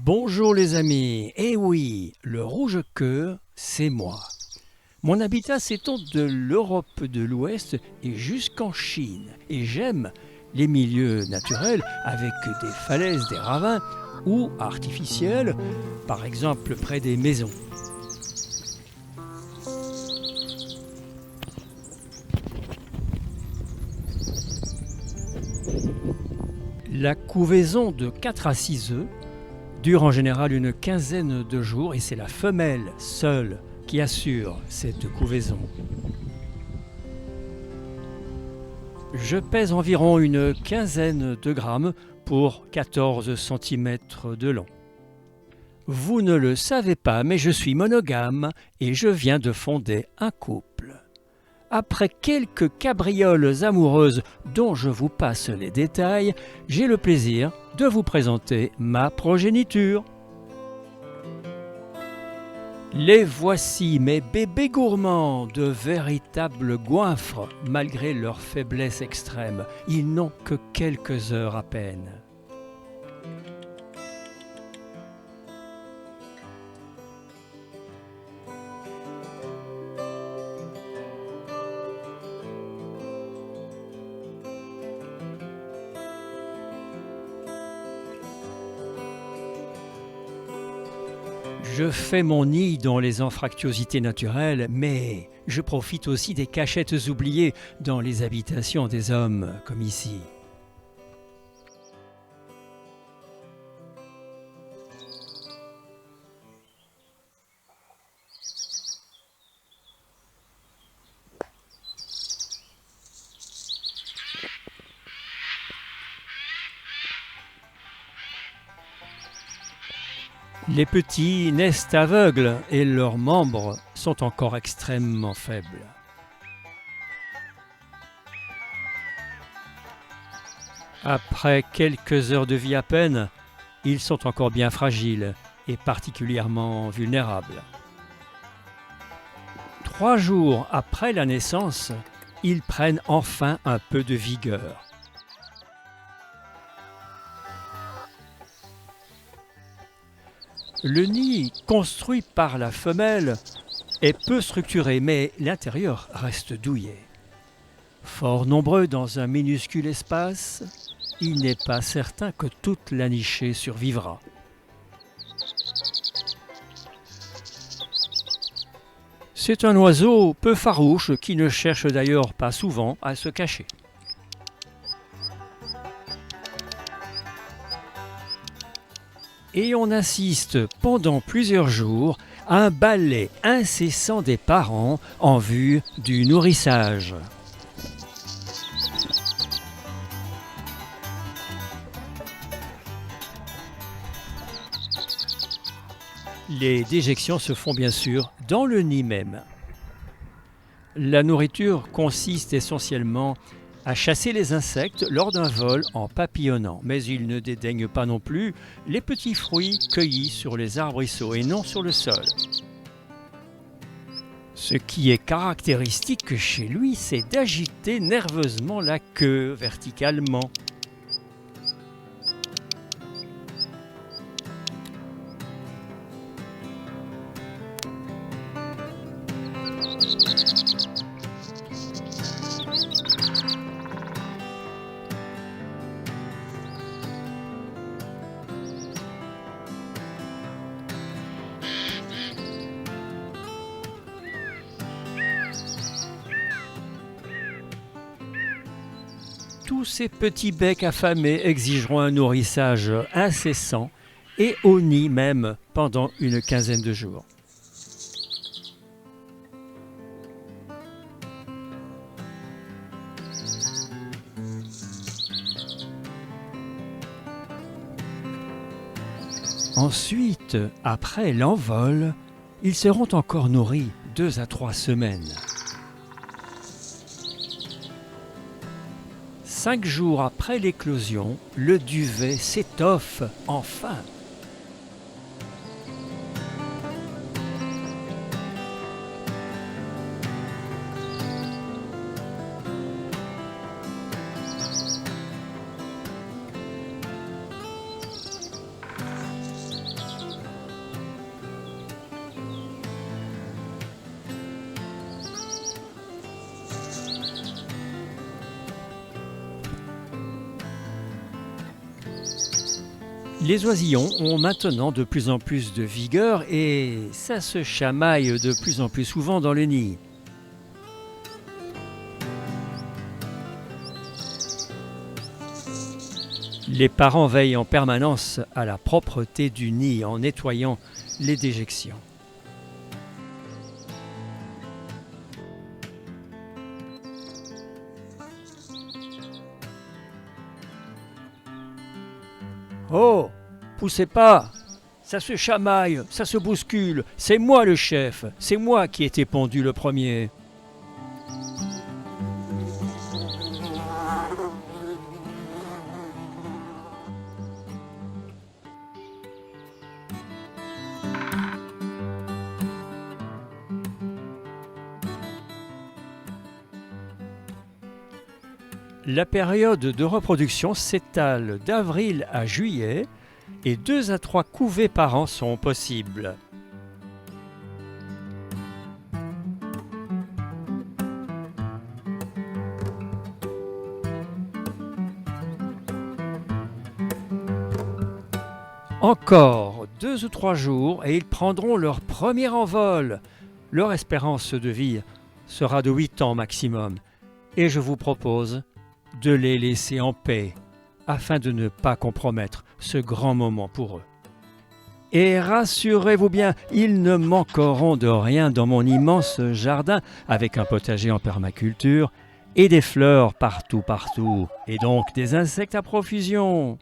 Bonjour les amis, eh oui, le rouge-queue, c'est moi. Mon habitat s'étend de l'Europe de l'Ouest et jusqu'en Chine. Et j'aime les milieux naturels avec des falaises, des ravins ou artificiels, par exemple près des maisons. La couvaison de 4 à 6 œufs dure en général une quinzaine de jours et c'est la femelle seule qui assure cette couvaison. Je pèse environ une quinzaine de grammes pour 14 cm de long. Vous ne le savez pas, mais je suis monogame et je viens de fonder un couple. Après quelques cabrioles amoureuses dont je vous passe les détails, j'ai le plaisir de vous présenter ma progéniture. Les voici mes bébés gourmands, de véritables goinfres malgré leur faiblesse extrême. Ils n'ont que quelques heures à peine. Je fais mon nid dans les anfractuosités naturelles, mais je profite aussi des cachettes oubliées dans les habitations des hommes, comme ici. Les petits naissent aveugles et leurs membres sont encore extrêmement faibles. Après quelques heures de vie à peine, ils sont encore bien fragiles et particulièrement vulnérables. 3 jours après la naissance, ils prennent enfin un peu de vigueur. Le nid construit par la femelle est peu structuré, mais l'intérieur reste douillet. Fort nombreux dans un minuscule espace, il n'est pas certain que toute la nichée survivra. C'est un oiseau peu farouche qui ne cherche d'ailleurs pas souvent à se cacher. Et on assiste pendant plusieurs jours à un ballet incessant des parents en vue du nourrissage. Les déjections se font bien sûr dans le nid même. La nourriture consiste essentiellement à chasser les insectes lors d'un vol en papillonnant, mais ils ne dédaignent pas non plus les petits fruits cueillis sur les arbrisseaux et non sur le sol. Ce qui est caractéristique chez lui, c'est d'agiter nerveusement la queue verticalement. Tous ces petits becs affamés exigeront un nourrissage incessant et au nid même pendant une quinzaine de jours. Ensuite, après l'envol, ils seront encore nourris 2 à 3 semaines. 5 jours après l'éclosion, le duvet s'étoffe enfin. Les oisillons ont maintenant de plus en plus de vigueur et ça se chamaille de plus en plus souvent dans le nid. Les parents veillent en permanence à la propreté du nid en nettoyant les déjections. Oh, poussez pas! Ça se chamaille, ça se bouscule, c'est moi le chef, c'est moi qui ai été pendu le premier. La période de reproduction s'étale d'avril à juillet et 2 à 3 couvées par an sont possibles. Encore 2 ou 3 jours et ils prendront leur premier envol. Leur espérance de vie sera de 8 ans maximum et je vous propose de les laisser en paix afin de ne pas compromettre ce grand moment pour eux. Et rassurez-vous bien, ils ne manqueront de rien dans mon immense jardin avec un potager en permaculture et des fleurs partout, et donc des insectes à profusion.